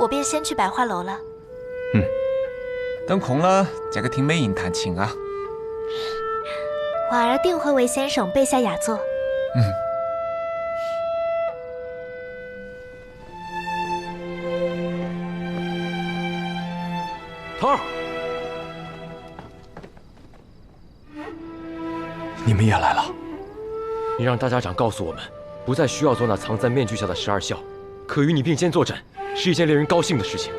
我便先去百花楼了。等空了再去听美音弹琴啊。婉儿定会为先生备下雅作。头儿，你们也来了。你让大家长告诉我们，不再需要做那藏在面具下的12孝，可与你并肩作战，是一件令人高兴的事情。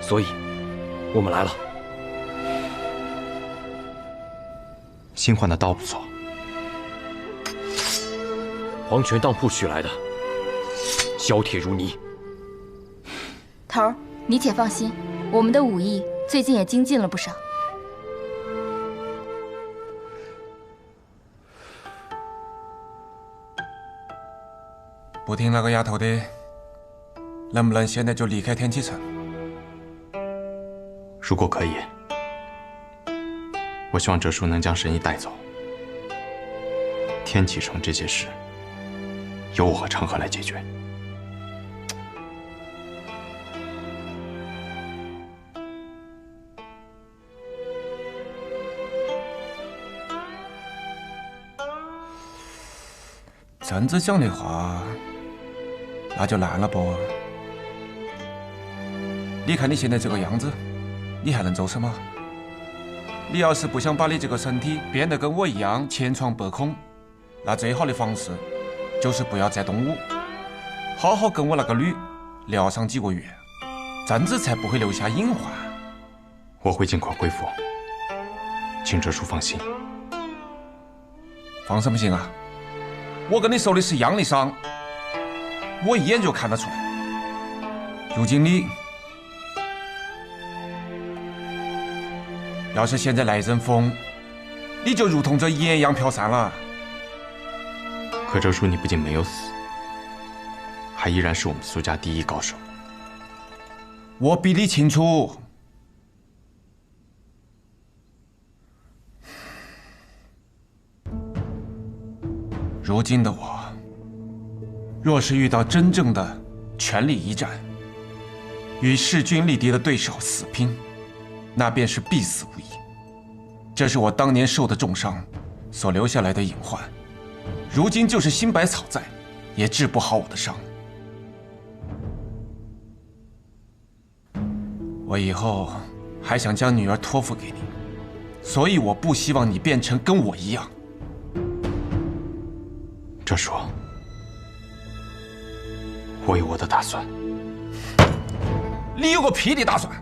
所以，我们来了。新换的刀不错，黄泉当铺取来的，削铁如泥。头儿，你且放心，我们的武艺最近也精进了不少。不听那个丫头的，能不能现在就离开天启城？如果可以，我希望哲叔能将神医带走。天启城这些事，由我和长河来解决。真子讲的话，那就烂了不？你看你现在这个样子，你还能走什么？你要是不想把你这个身体变得跟我一样千疮百孔，那最好的方式就是不要再动武，好好跟我那个女疗上几个月，真子才不会留下隐患。我会尽快恢复，请哲叔放心。放什么心啊？我跟你受的是一样的伤，我一眼就看得出来。如今你要是现在来一阵风，你就如同这盐一样飘散了。可哲叔，你不仅没有死，还依然是我们苏家第一高手。我比你清楚。如今的我，若是遇到真正的权力一战，与势均力敌的对手死拼，那便是必死无疑。这是我当年受的重伤所留下来的隐患，如今就是新百草在，也治不好我的伤。我以后还想将女儿托付给你，所以我不希望你变成跟我一样。哲叔，我有我的打算。你有个屁的打算！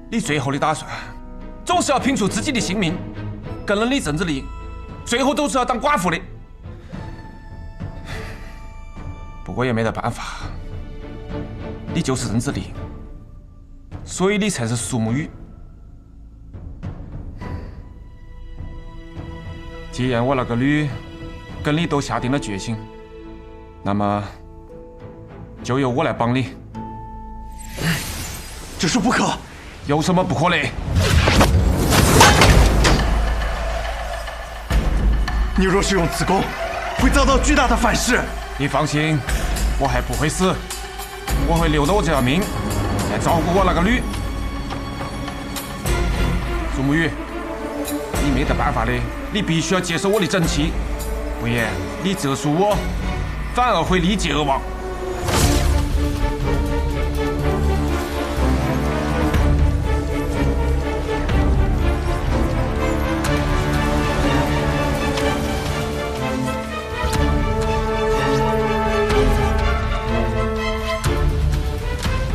你最后的打算，总是要拼出自己的性命，跟了你郑子丽，最后都是要当寡妇的。不过也没得办法，你就是郑子丽，所以你才是苏沐雨。既然我那个女跟你都下定了决心，那么就由我来帮你。哲叔不可！有什么不可的？你若是用此功，会遭到巨大的反噬。你放心，我还不会死，我会留着我这条命来照顾我那个女。苏沐雨，你没得办法的，你必须要接受我的整齐，不然你折输我，反而会立即而亡。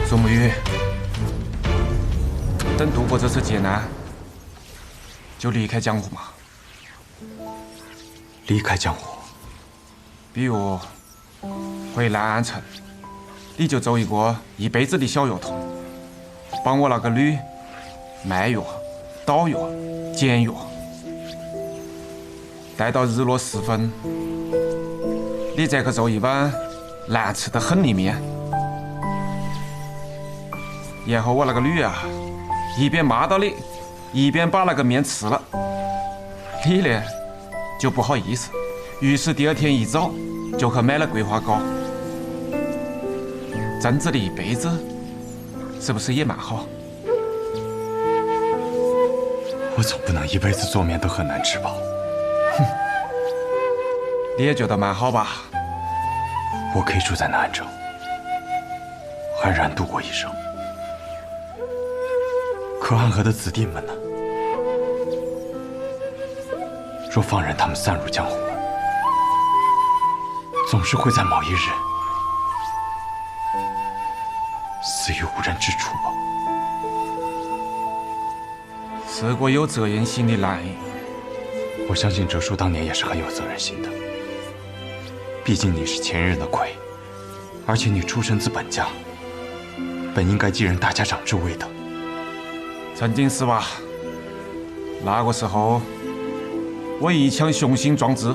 苏沐雨，等度过这次劫难，就离开江湖嘛。离开江湖，比如回南安城，你就走一个一辈子的小药童，帮我那个女卖药、捣药、煎药，待到日落时分，你再去做一碗难吃得很的面。然后我那个女啊，一边骂到你，一边把那个面吃了，你呢就不好意思，于是第二天一早就去买了桂花糕。整治了一辈子，是不是也蛮好？我总不能一辈子做面都很难吃饱。哼，你也觉得蛮好吧？我可以住在南安城，安然度过一生。可汉河的子弟们呢？若放任他们散入江湖，总是会在某一日死于无人之处吧。是个有责任心的男人。我相信哲叔当年也是很有责任心的。毕竟你是前任的魁，而且你出身自本家，本应该继任大家长之位的。曾经是吧？那个时候，我一腔雄心壮志，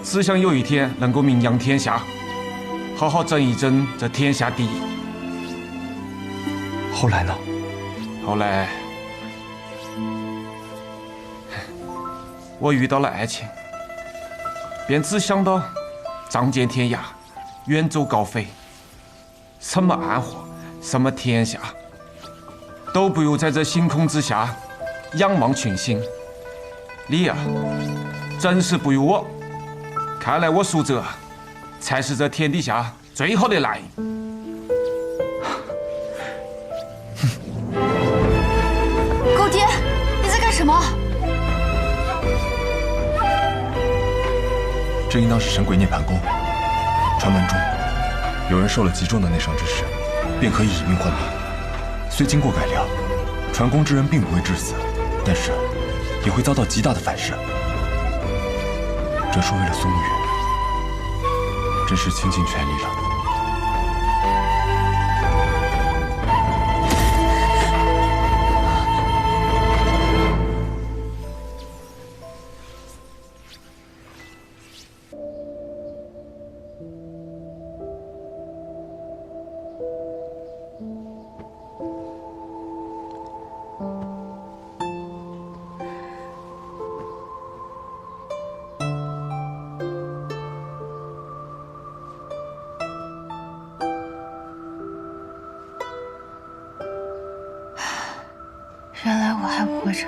只想有一天能够名扬天下，好好争一争这天下第一。后来呢？后来，我遇到了爱情，便只想到仗剑天涯，远走高飞。什么安和，什么天下，都不如在这星空之下仰望群星。你呀，真是不如我。看来我苏哲才是这天底下最好的男人。狗爹，你在干什么？这应当是神鬼涅槃功。传闻中，有人受了极重的内伤之时，便可以以命换命。虽经过改良，传功之人并不会致死，但是也会遭到极大的反噬。这是为了松玉，真是倾尽全力了。原来我还活着。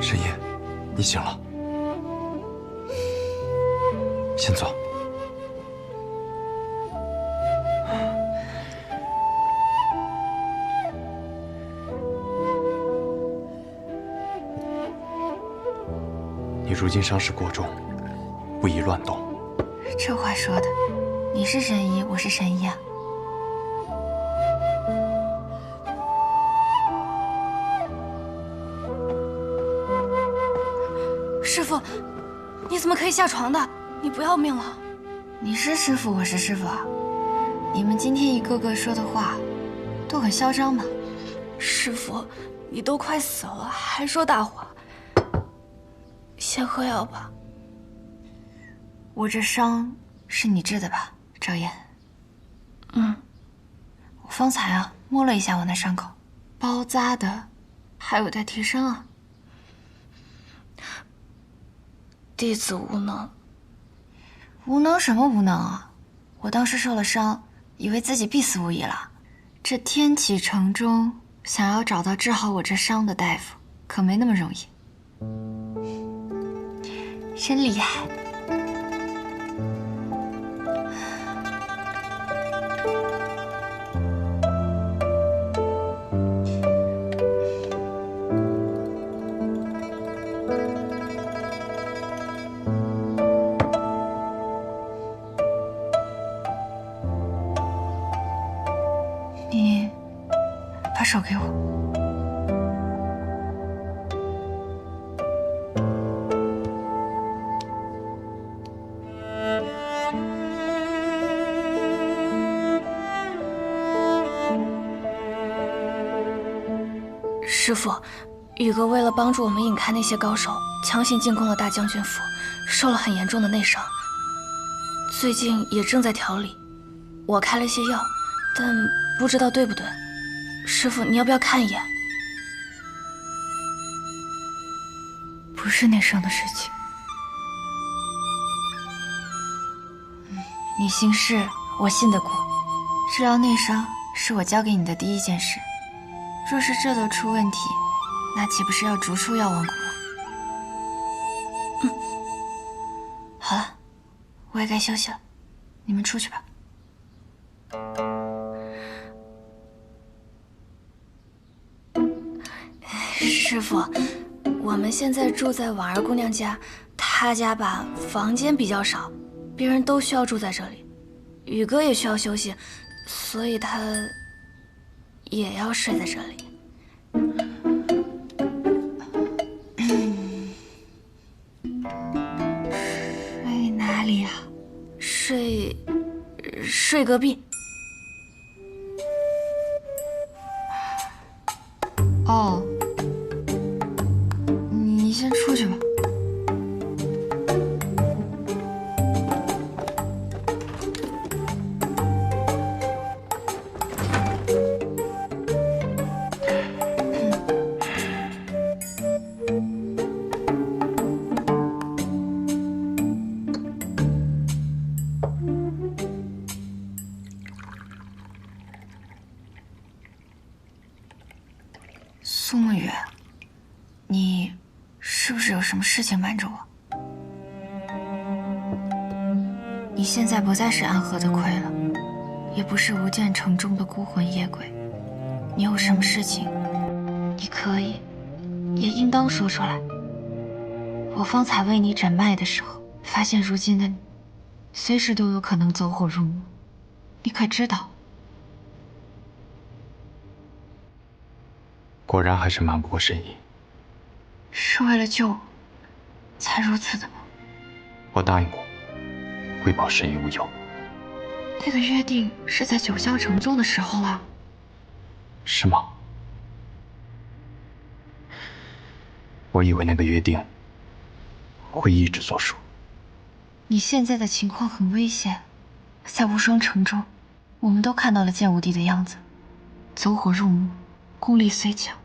沈夜，你醒了，先坐。你如今伤势过重，不宜乱动。这话说的，你是神医，我是神医啊。师傅，你怎么可以下床的？你不要命了？你是师傅，我是师傅啊。你们今天一个个说的话，都很嚣张嘛。师傅，你都快死了，还说大话。先喝药吧。我这伤是你治的吧，赵燕？嗯。我方才啊摸了一下我那伤口，包扎的还有待提升啊。弟子无能。无能什么无能啊！我当时受了伤，以为自己必死无疑了。这天启城中想要找到治好我这伤的大夫，可没那么容易。真厉害！你把手给我。师傅，宇哥为了帮助我们引开那些高手，强行进攻了大将军府，受了很严重的内伤。最近也正在调理，我开了些药，但不知道对不对。师傅，你要不要看一眼？不是内伤的事情。你行事我信得过，治疗内伤是我交给你的第一件事。若是这都出问题，那岂不是要逐出药王谷了？好了，我也该休息了，你们出去吧。师傅，我们现在住在婉儿姑娘家，她家吧房间比较少，别人都需要住在这里，宇哥也需要休息，所以他也要睡在这里。睡哪里啊？睡隔壁。哦，你先出去吧。苏沐雨，你是不是有什么事情瞒着我？你现在不再是安和的葵了，也不是无间城中的孤魂野鬼。你有什么事情，你可以，也应当说出来。我方才为你诊脉的时候，发现如今的你，随时都有可能走火入魔，你可知道？果然还是瞒不过神医。是为了救我，才如此的吗？我答应过，会保神医无忧。那个约定是在九霄城中的时候了。是吗？我以为那个约定会一直作数。你现在的情况很危险，在无双城中，我们都看到了剑无帝的样子，走火入魔，功力虽强，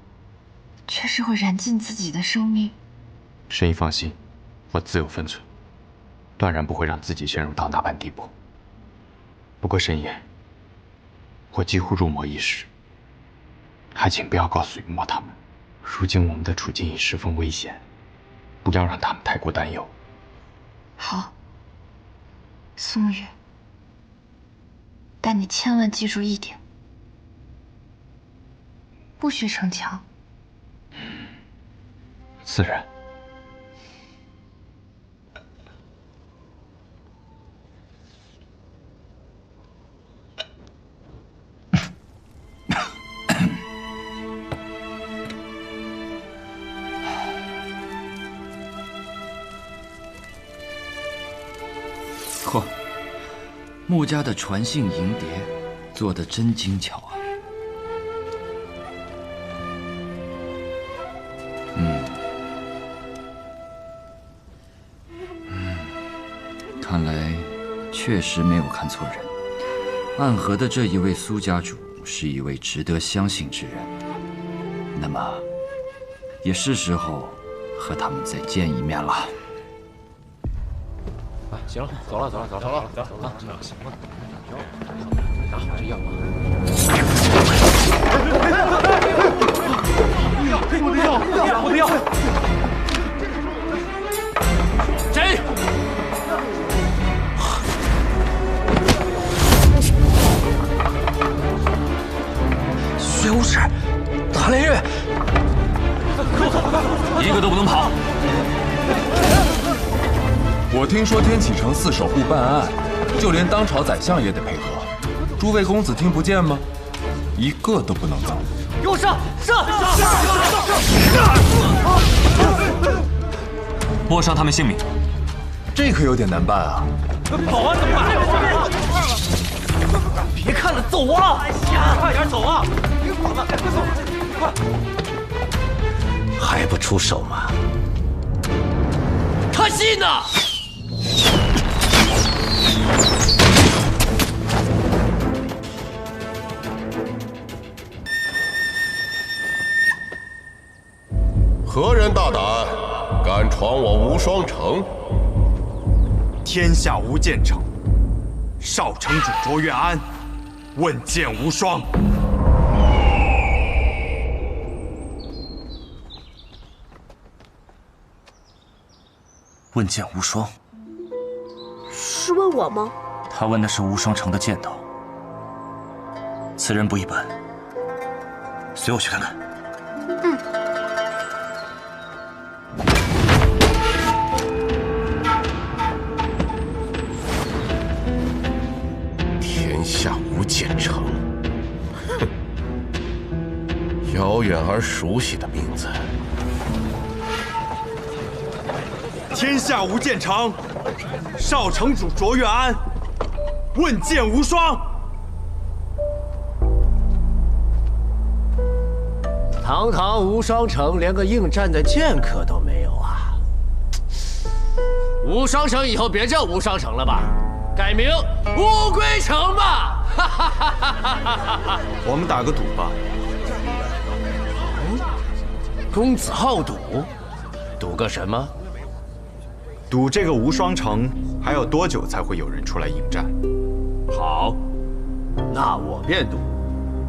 却是会燃尽自己的生命。神医放心，我自有分寸，断然不会让自己陷入到那般地步。不过神爷，我几乎入魔一时，还请不要告诉雨墨他们。如今我们的处境已十分危险，不要让他们太过担忧。好，苏沐雨，但你千万记住一点，不许逞强。自然。嚯，穆家的传信银碟做得真精巧啊！看来确实没有看错人。暗河的这一位苏家主是一位值得相信之人，那么也是时候和他们再见一面了。行了，走了，啊，行了，拿好这药啊！我的药！谁？薛无耻，谭连月，一个都不能跑！我听说天启城4守护办案，就连当朝宰相也得配合。诸位公子听不见吗？一个都不能走。给我上！莫伤他们性命。这可有点难办啊。保安怎么办？别看了，走啊！快点走啊！别跑了，快走！快！还不出手吗？看戏呢！何人大胆，敢闯我无双城？天下无剑城，少城主卓越安，问剑无双。问剑无双，是问我吗？他问的是无双城的剑道。此人不一般，随我去看看。天下无剑城，哼，遥远而熟悉的名字。天下无剑城，少城主卓越安，问剑无双。堂堂无双城，连个应战的剑客都没有啊！无双城以后别叫无双城了吧，改名乌龟城吧！我们打个赌吧。公子好赌，赌个什么？赌这个无双城还有多久才会有人出来应战？好，那我便赌，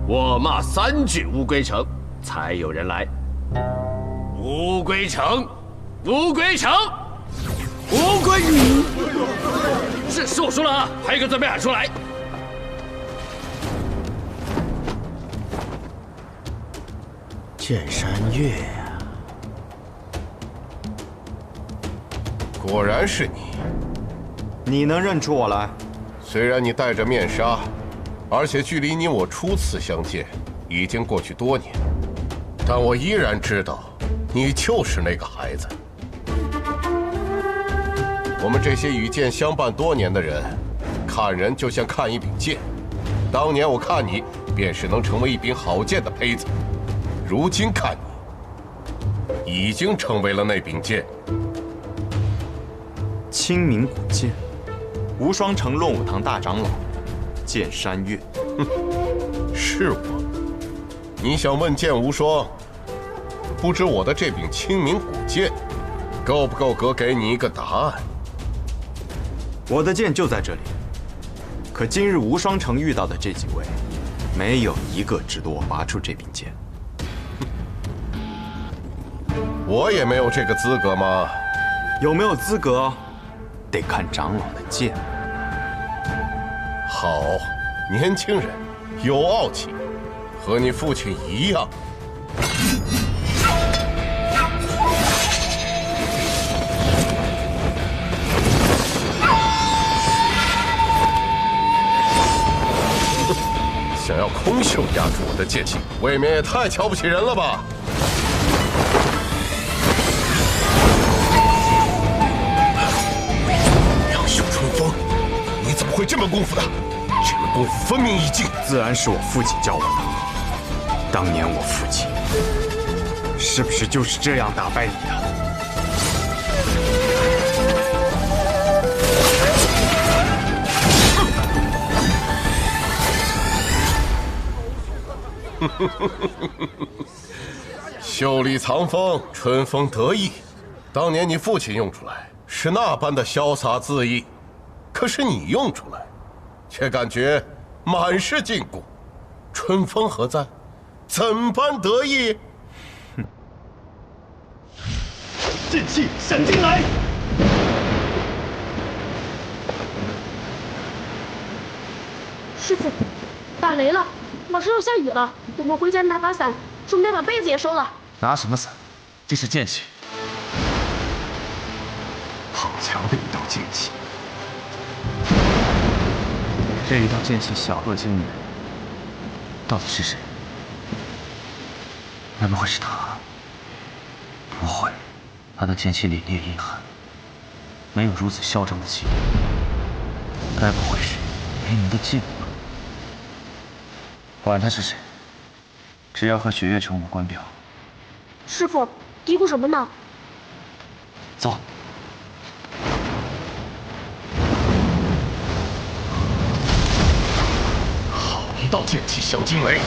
我骂3句乌龟城，才有人来。乌龟城，乌龟城，乌龟。是我说了啊，还有一个字没喊出来。剑山月呀，果然是你。你能认出我来？虽然你戴着面纱，而且距离你我初次相见已经过去多年，但我依然知道，你就是那个孩子。我们这些与剑相伴多年的人，看人就像看一柄剑。当年我看你，便是能成为一柄好剑的胚子；如今看你，已经成为了那柄剑。清明古剑，无双城论武堂大长老，剑山月。是我。你想问剑无双，不知我的这柄清明古剑，够不够格给你一个答案？我的剑就在这里，可今日无双城遇到的这几位，没有一个值得我拔出这柄剑。我也没有这个资格吗？有没有资格，得看长老的剑。好，年轻人，有傲气，和你父亲一样。想要空手压住我的剑气，未免也太瞧不起人了吧！杨秀春风，你怎么会这门功夫的？这门功夫分明一境，自然是我父亲教我的。当年我父亲是不是就是这样打败你的？袖里藏锋，春风得意。当年你父亲用出来是那般的潇洒恣意，可是你用出来，却感觉满是禁锢。春风何在？怎般得意？剑气闪进来！师傅，打雷了，马上要下雨了，我们回家拿把伞，顺便把被子也收了。拿什么伞？这是剑气。好强的一道剑气！这一道剑气晓恶惊人，到底是谁？该不会是他？不会，他的剑气凛冽阴寒，没有如此嚣张的气度。该不会是雷鸣的剑吧？管他是谁，只要和雪月城无关表。师傅，嘀咕什么呢？走。好一道剑气小惊雷！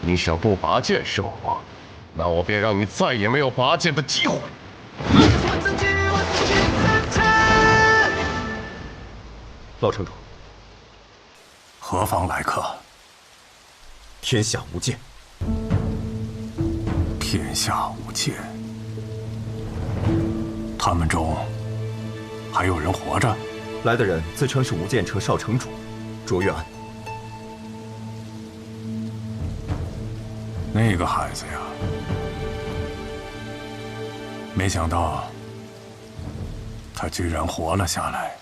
你想不拔剑胜我，那我便让你再也没有拔剑的机会。老城主，何方来客？天下无剑。天下无剑。他们中还有人活着？来的人自称是无剑城少城主卓越安。那个孩子呀，没想到他居然活了下来。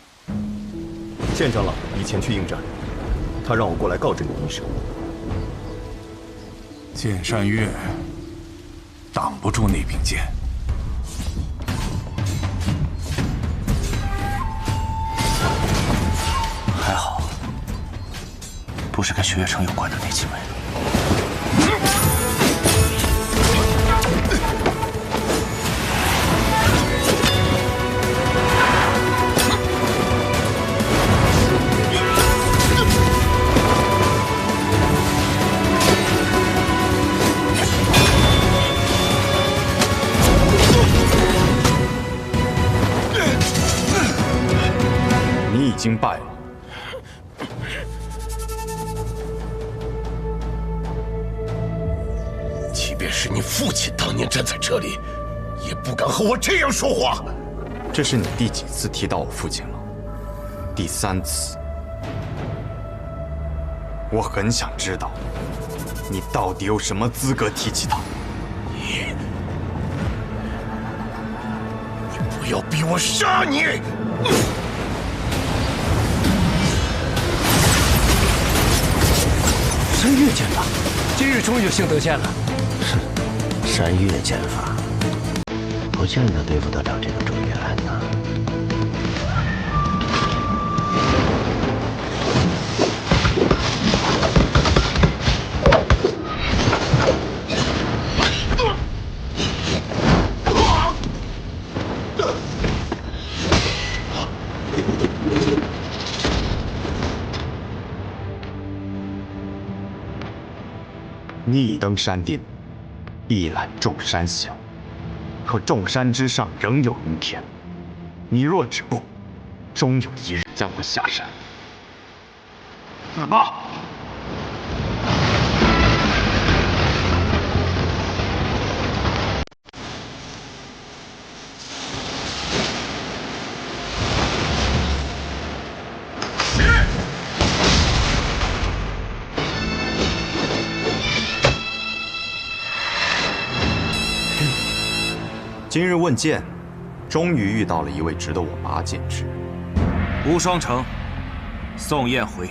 剑长老已前去应战，他让我过来告知你一声。剑山月挡不住那柄剑。还好，不是跟雪月城有关的那几位。你已经败了。即便是你父亲当年站在这里，也不敢和我这样说话。这是你第几次提到我父亲了？第3次。我很想知道，你到底有什么资格提起他？你不要逼我杀你！山岳剑法，今日终于幸得见了。山岳剑法，不见得对付得了这个卓越安呐。逆登山巅，一览众山小。可众山之上仍有云天，你若止步，终有一日将我下山。死吧！今日问剑，终于遇到了一位值得我拔剑之人。无双城，宋燕回。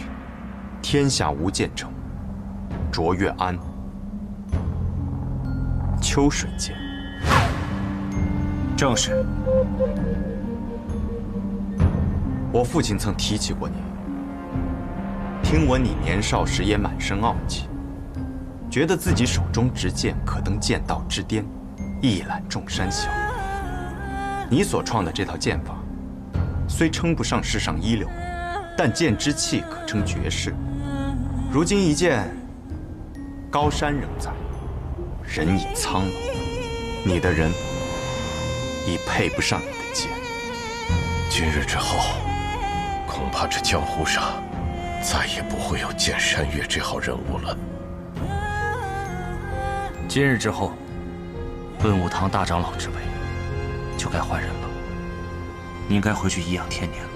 天下无剑城，卓越安。秋水剑。正是。我父亲曾提起过你，听闻你年少时也满身傲气，觉得自己手中执剑可登剑道之巅。一览众山小。你所创的这套剑法，虽称不上世上一流，但剑之气可称绝世。如今一剑，高山仍在，人已苍老，你的人已配不上你的剑。今日之后，恐怕这江湖上再也不会有剑山月这号人物了。今日之后，问武堂大长老之位就该换人了。你应该回去颐养天年了。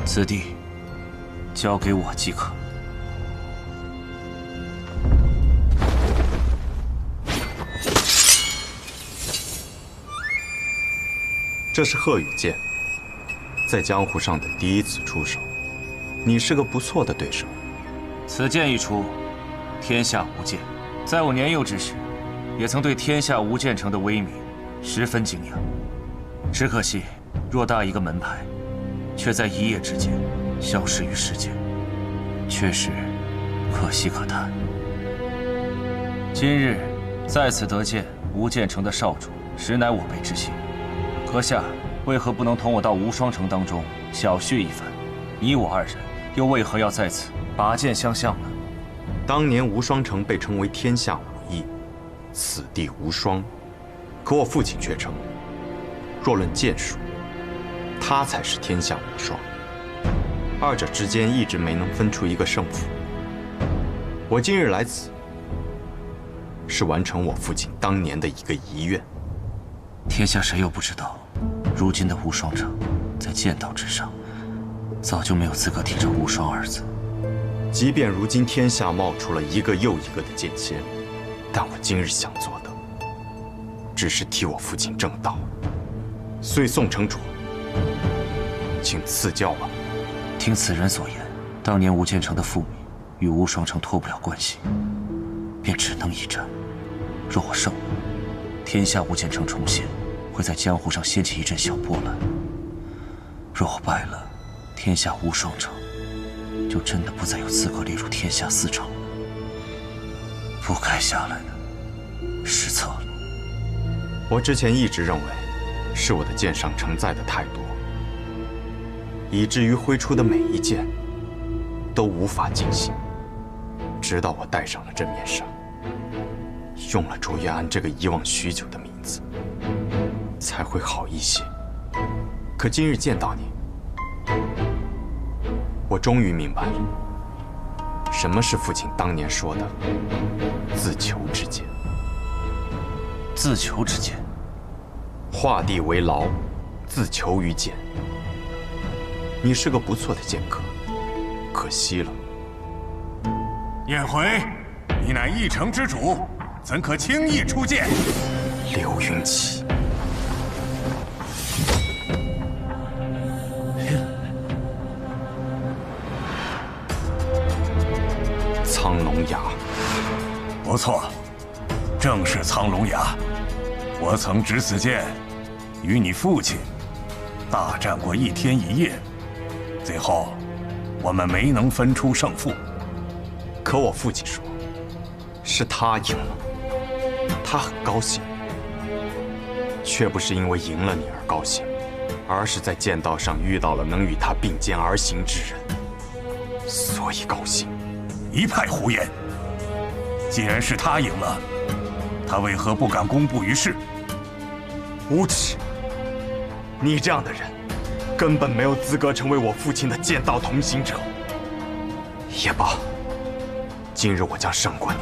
此地交给我即可。这是鹤羽剑，在江湖上的第一次出手，你是个不错的对手。此剑一出，天下无剑。在我年幼之时，也曾对天下无剑城的威名十分敬仰。只可惜，偌大一个门派，却在一夜之间消失于世间，确实可惜可叹。今日在此得见无剑城的少主，实乃我辈之幸。阁下为何不能同我到无双城当中小叙一番？你我二人又为何要在此拔剑相向呢？当年无双城被称为天下武艺，此地无双。可我父亲却称，若论剑术，他才是天下无双。二者之间一直没能分出一个胜负。我今日来此，是完成我父亲当年的一个遗愿。天下谁又不知道，如今的无双城在剑道之上，早就没有资格提这无双二字。即便如今天下冒出了一个又一个的剑仙，但我今日想做的，只是替我父亲正道。遂宋城主，请赐教吧。听此人所言，当年无剑城的覆灭与无双城脱不了关系，便只能一战。若我胜了，天下无剑城重现，会在江湖上掀起一阵小波澜；若我败了，天下无双城就真的不再有资格列入天下4城了。不该下来的，失策了。我之前一直认为，是我的剑上承载的太多，以至于挥出的每一剑都无法尽兴。直到我戴上了这面纱，用了卓越安这个遗忘许久的名字，才会好一些。可今日见到你，我终于明白了，什么是父亲当年说的自求之剑。自求之剑，画地为牢，自求于剑。你是个不错的剑客，可惜了。燕回，你乃一城之主，怎可轻易出剑？刘云奇，苍龙崖，不错，正是苍龙崖。我曾执此剑，与你父亲大战过1天1夜，最后我们没能分出胜负。可我父亲说，是他赢了，他很高兴，却不是因为赢了你而高兴，而是在剑道上遇到了能与他并肩而行之人，所以高兴。一派胡言！既然是他赢了，他为何不敢公布于世？无耻！你这样的人，根本没有资格成为我父亲的剑道同行者。也罢，今日我将胜过你，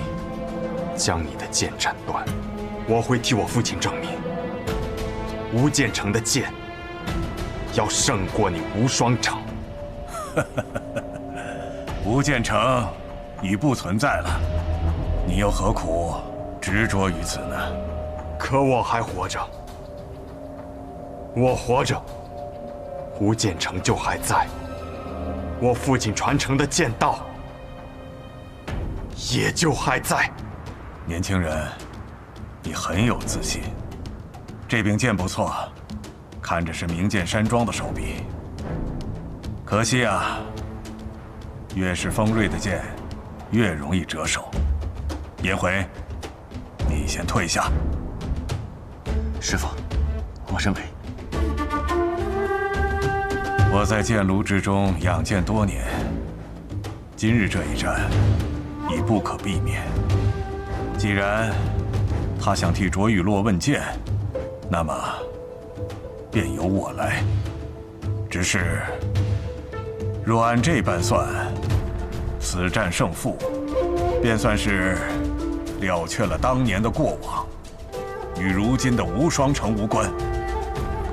将你的剑斩断。我会替我父亲证明，无剑城的剑要胜过你无双城。无剑城已不存在了，你又何苦执着于此呢？可我还活着，我活着，无剑城就还在，我父亲传承的剑道也就还在。年轻人，你很有自信。这柄剑不错，看着是名剑山庄的手笔。可惜啊，越是锋锐的剑，越容易折手。颜回，你先退下。师父，我认为，我在剑炉之中养剑多年，今日这一战已不可避免。既然他想替卓雨洛问剑，那么便由我来。只是若按这般算，此战胜负便算是了却了当年的过往，与如今的无双城无关，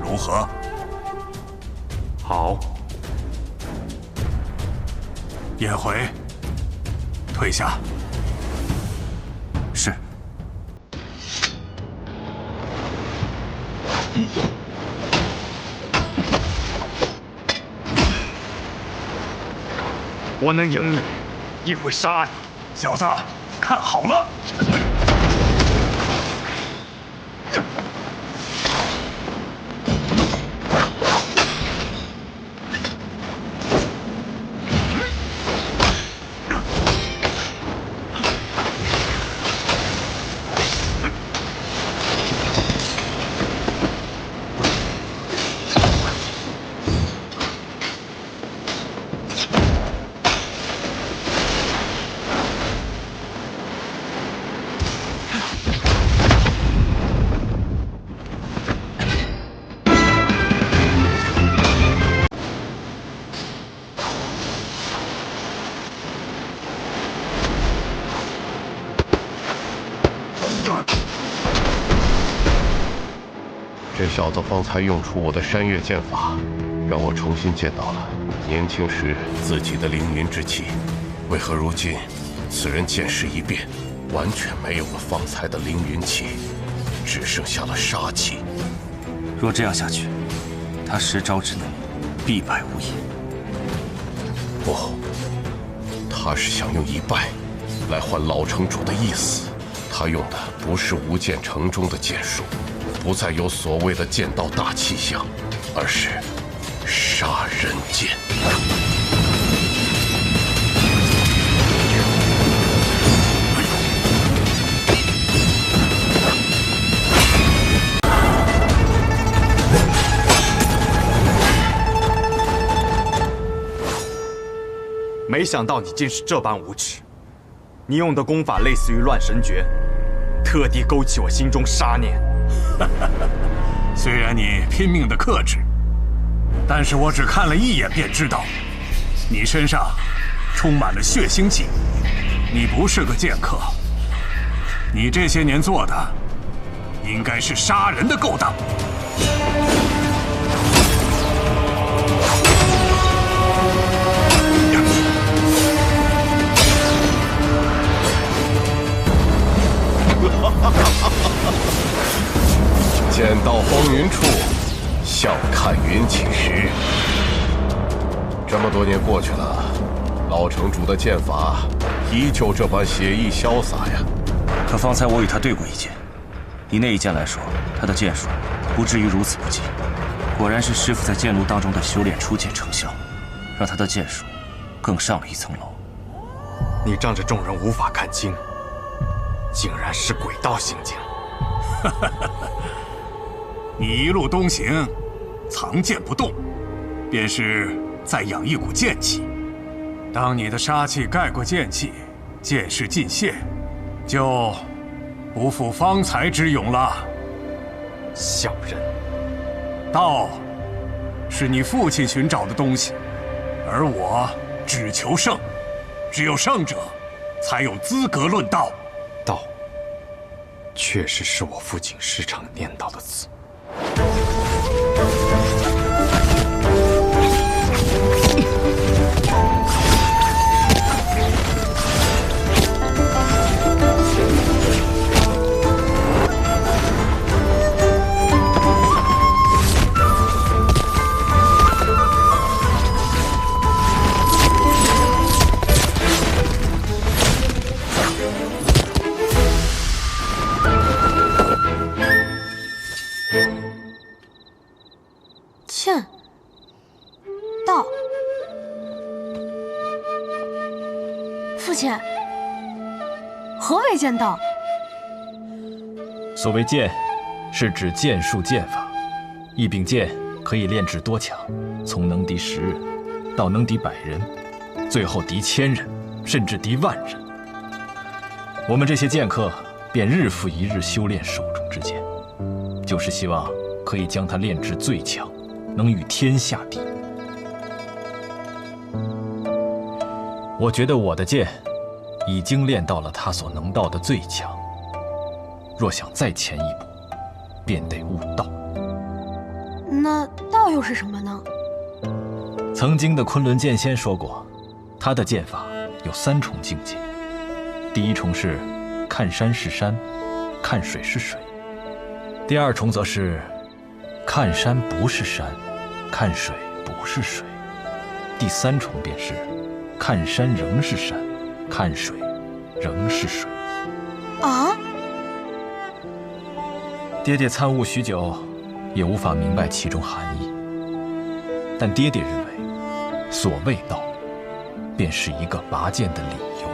如何？好。颜回，退下。是。我能赢你，亦会杀你。小子，看好了！小子方才用出我的山岳剑法，让我重新见到了年轻时自己的凌云之气。为何如今此人剑势一变，完全没有了方才的凌云气，只剩下了杀气？若这样下去，他10招之内必败无疑。不，他是想用一败来换老城主的意思。他用的不是无剑城中的剑术，不再有所谓的剑道大气象，而是杀人剑。没想到你竟是这般无耻！你用的功法类似于乱神诀，特地勾起我心中杀念。虽然你拼命的克制，但是我只看了一眼便知道，你身上充满了血腥气。你不是个剑客，你这些年做的应该是杀人的勾当。剑到风云处，笑看云起时。这么多年过去了，老城主的剑法依旧这般写意潇洒呀。可方才我与他对过一剑，以那一剑来说，他的剑术不至于如此不济。果然是师傅在剑路当中的修炼初见成效，让他的剑术更上了一层楼。你仗着众人无法看清，竟然是鬼道行径。你一路东行，藏剑不动，便是在养一股剑气。当你的杀气盖过剑气，剑势尽泄，就不负方才之勇了。小人，道是你父亲寻找的东西，而我只求胜，只有胜者才有资格论道。道，确实是我父亲时常念叨的词。剑道，父亲，何为剑道？所谓剑，是指剑术剑法。一柄剑可以炼至多强，从能敌10人到能敌100人，最后敌1000人，甚至敌10000人。我们这些剑客便日复一日修炼手中之剑，就是希望可以将它炼至最强，能与天下敌。我觉得我的剑已经练到了他所能到的最强，若想再前一步，便得悟道。那道又是什么呢？曾经的昆仑剑仙说过，他的剑法有3重境界。第一重是看山是山，看水是水；第2重则是看山不是山，看水不是水；第3重便是看山仍是山，看水仍是水。啊！爹爹参悟许久，也无法明白其中含义。但爹爹认为，所谓道，便是一个拔剑的理由。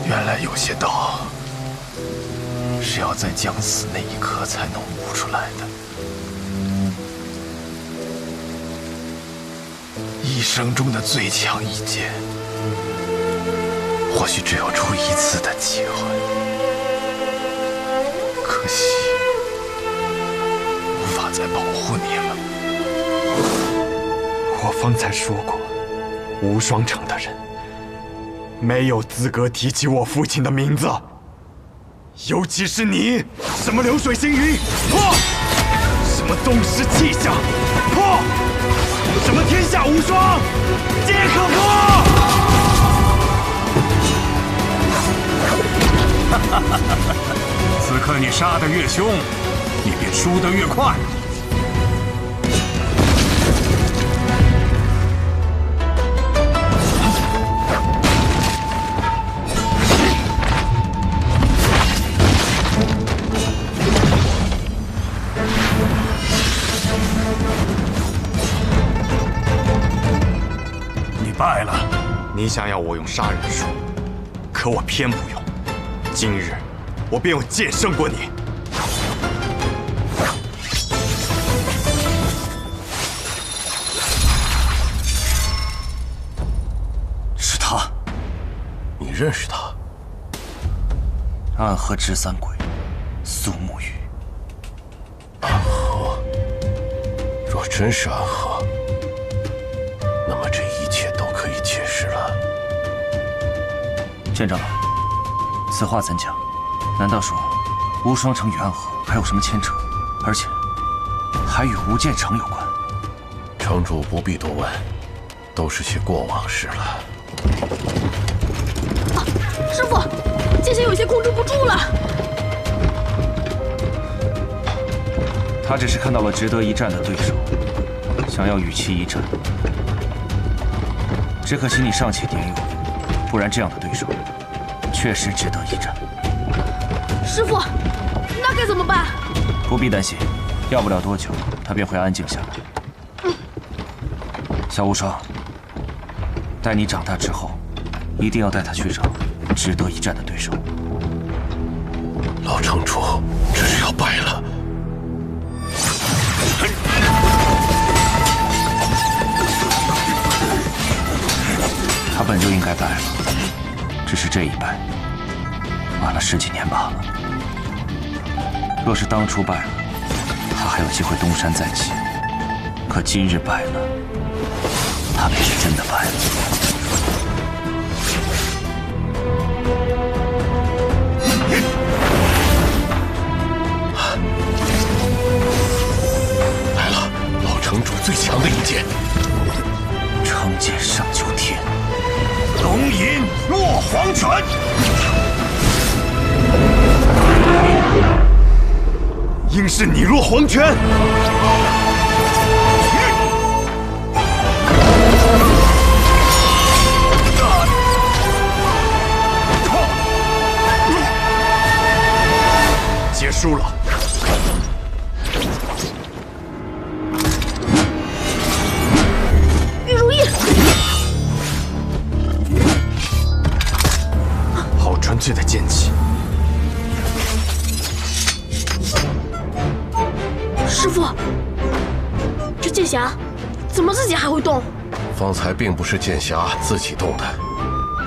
原来有些道是要在将死那一刻才能悟出来的。一生中的最强一剑，或许只有出一次的机会，可惜无法再保护你了。我方才说过，无双城的人没有资格提起我父亲的名字，尤其是你，什么流水星云，破！什么宗师气象，破！什么天下无双，皆可破！此刻你杀得越凶，你便输得越快。你败了。你想要我用杀人术，可我偏不用。今日我便用剑胜过你。是他，你认识他？暗河执三鬼，苏沐雨。暗河，若真是暗河，那么这一切都可以解释了。剑长老，此话怎讲？难道说无双城与暗河还有什么牵扯？而且还与无间城有关？城主不必多问，都是些过往事了。啊，师傅，剑仙有些控制不住了。他只是看到了值得一战的对手，想要与其一战。只可惜你尚且年幼，不然这样的对手确实值得一战。师傅，那该怎么办？不必担心，要不了多久，他便会安静下来。小无双，待你长大之后，一定要带他去找值得一战的对手。老城主，这是要败了。他本就应该败了，只是这一败，晚了10几年罢了。若是当初败了，他还有机会东山再起；可今日败了，他便是真的败了。来了，老城主最强的一剑——成剑上九天，龙吟落黄泉。应是你落黄泉。结束了。玉如意，好纯粹的剑气。师傅，这剑匣怎么自己还会动？方才并不是剑匣自己动的，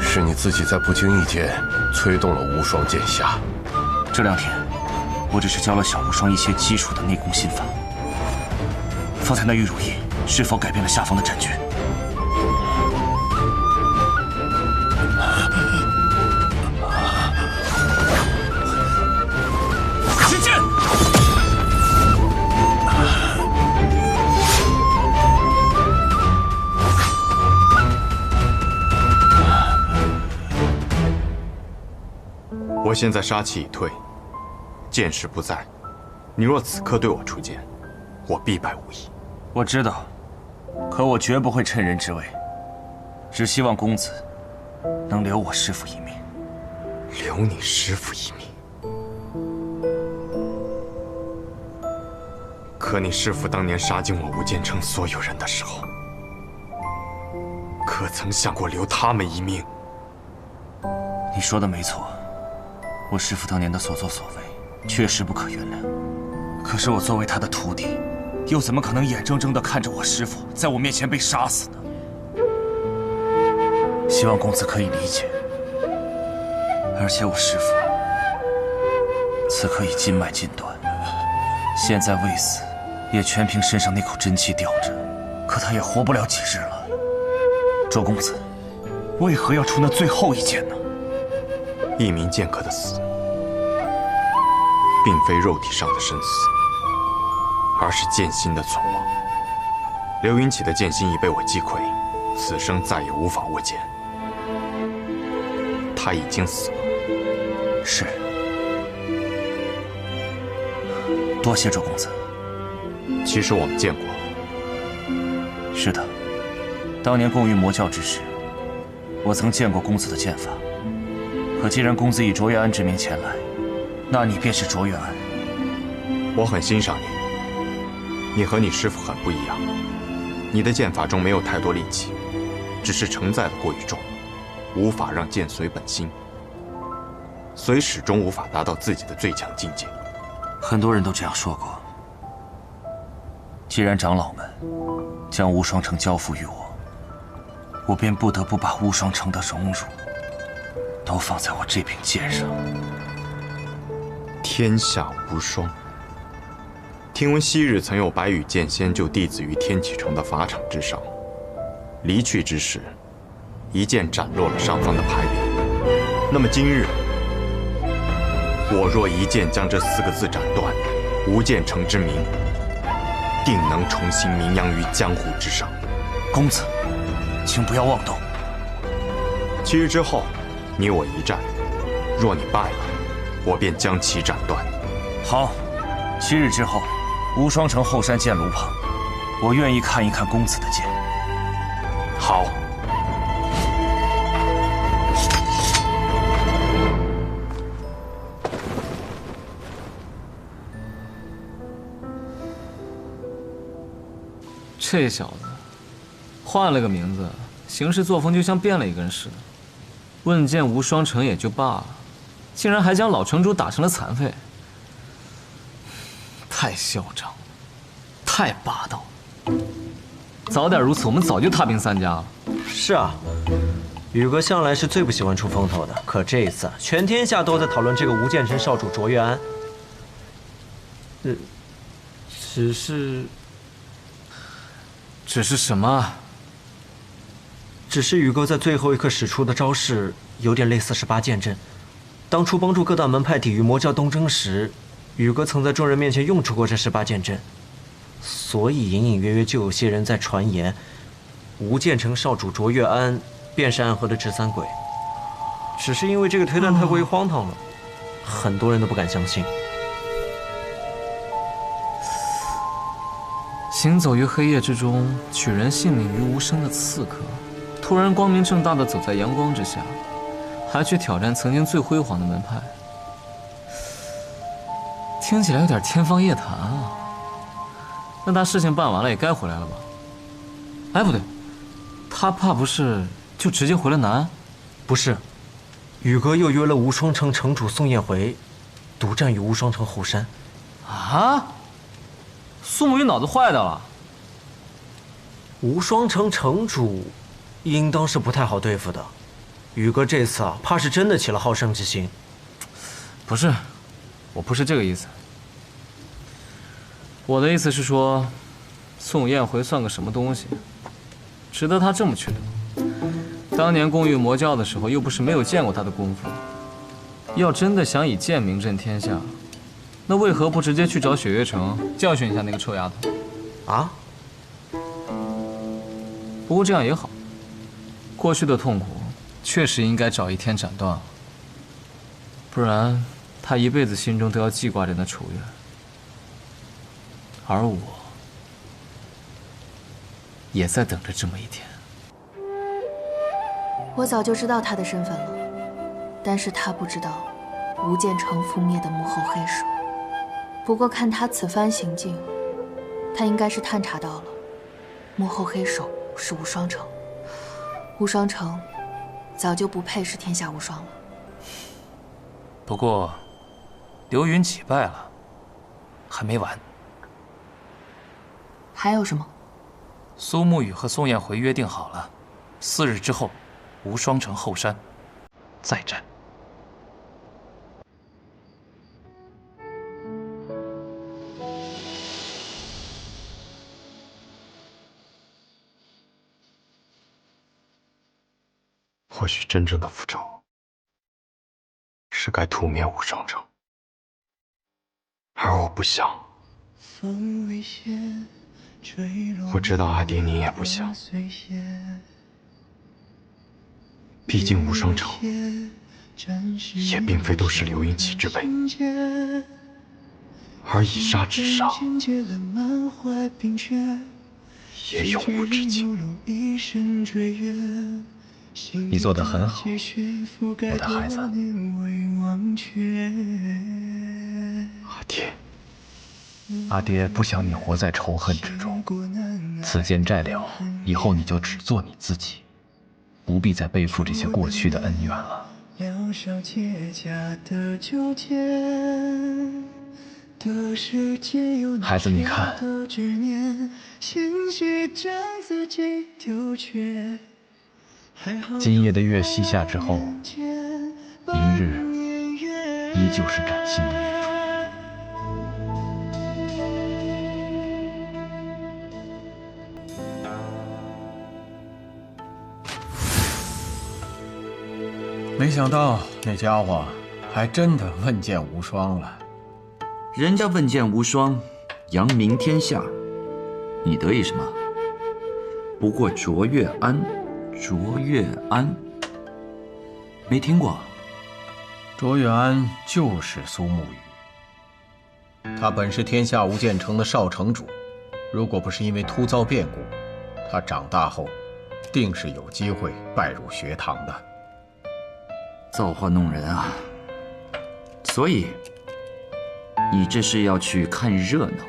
是你自己在不经意间催动了无双剑匣。这2天，我只是教了小无双一些基础的内功心法。方才那玉如意是否改变了下方的战局？使剑！我现在杀气已退，剑势不在。你若此刻对我出剑，我必败无疑。我知道，可我绝不会趁人之危，只希望公子能留我师父一命。留你师父一命？可你师父当年杀尽我无间城所有人的时候，可曾想过留他们一命？你说的没错，我师父当年的所作所为确实不可原谅。可是我作为他的徒弟，又怎么可能眼睁睁地看着我师父在我面前被杀死呢？希望公子可以理解。而且我师父此刻已筋脉尽断，现在未死，也全凭身上那口真气吊着，可他也活不了几日了。周公子，为何要出那最后一剑呢？一名剑客的死，并非肉体上的生死，而是剑心的存亡。刘云起的剑心已被我击溃，此生再也无法握剑。他已经死了。是。多谢周公子。其实我们见过。是的，当年共于魔教之时，我曾见过公子的剑法。可既然公子以卓越安之名前来，那你便是卓越安。我很欣赏你，你和你师父很不一样。你的剑法中没有太多力气，只是承载的过于重，无法让剑随本心，所以始终无法达到自己的最强境界。很多人都这样说过。既然长老们将无双城交付于我，我便不得不把无双城的荣辱都放在我这柄剑上。天下无双。听闻昔日曾有白羽剑仙就弟子于天启城的法场之上，离去之时，一剑斩落了上方的牌匾。那么今日，我若一剑将这4个字斩断，无剑城之名定能重新名扬于江湖之上。公子，请不要妄动。7日之后，你我一战，若你败了，我便将其斩断。好，7日之后，无双城后山剑炉旁，我愿意看一看公子的剑。好。这小子换了个名字，行事作风就像变了一个人似的。问剑无双城也就罢了，竟然还将老城主打成了残废，太嚣张，太霸道了。早点如此，我们早就踏平3家了。是啊，宇哥向来是最不喜欢出风头的，可这一次全天下都在讨论这个无剑城少主卓越安。只是什么？只是宇哥在最后一刻使出的招式有点类似18剑阵。当初帮助各大门派抵御魔教东征时，宇哥曾在众人面前用出过这18剑阵，所以隐隐约约就有些人在传言，无剑城少主卓越安便是暗河的直3鬼。只是因为这个推断太过于荒唐了，很多人都不敢相信。行走于黑夜之中，取人性命于无声的刺客，突然光明正大的走在阳光之下，还去挑战曾经最辉煌的门派，听起来有点天方夜谭啊。那他事情办完了也该回来了吧？哎，不对，他怕不是就直接回了南安？不是，宇哥又约了无双城城主宋彦回，独占于无双城后山。啊？宋母鱼脑子坏掉了。无双城城主应当是不太好对付的，宇哥这次怕是真的起了好胜之心。不是，我不是这个意思。我的意思是说，宋彦回算个什么东西，值得他这么去留？当年共御魔教的时候，又不是没有见过他的功夫。要真的想以剑名震天下，那为何不直接去找雪月城教训一下那个臭丫头？啊？不过这样也好，过去的痛苦确实应该找一天斩断了，不然他一辈子心中都要记挂着那仇怨。而我也在等着这么一天。我早就知道他的身份了，但是他不知道无剑城覆灭的幕后黑手。不过看他此番行径，他应该是探查到了幕后黑手是无双城，无双城早就不配是天下无双了。不过刘云起败了，还没完。还有什么？苏沐雨和宋彦回约定好了，4日之后，无双城后山再战。或许真正的复仇是该屠灭无双城，而我不想。我知道阿爹你也不想，毕竟无双城也并非都是刘英奇之辈，而以杀之上也永无止境。你做得很好，我的孩子。阿爹，阿爹不想你活在仇恨之中。此剑债了，以后你就只做你自己，不必再背负这些过去的恩怨了。孩子，你看，今夜的月西下之后，明日依旧是崭新的日出。没想到那家伙还真的问剑无双了。人家问剑无双，扬名天下，你得意什么？不过卓越安，卓越安，没听过。卓越安就是苏沐雨，他本是天下无剑城的少城主，如果不是因为突遭变故，他长大后定是有机会拜入学堂的。造化弄人啊！所以你这是要去看热闹？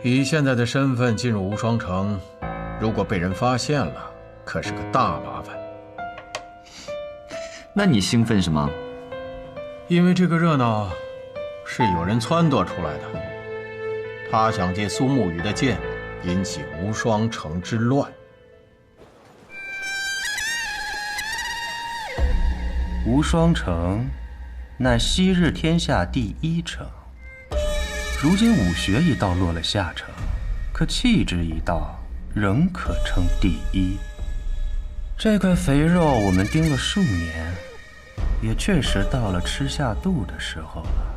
以现在的身份进入无双城，如果被人发现了，可是个大麻烦。那你兴奋什么？因为这个热闹是有人撺掇出来的，他想借苏沐雨的剑引起无双城之乱。无双城乃昔日天下第一城，如今武学一道落了下乘，可气质一道仍可称第一。这块肥肉我们盯了数年，也确实到了吃下肚的时候了。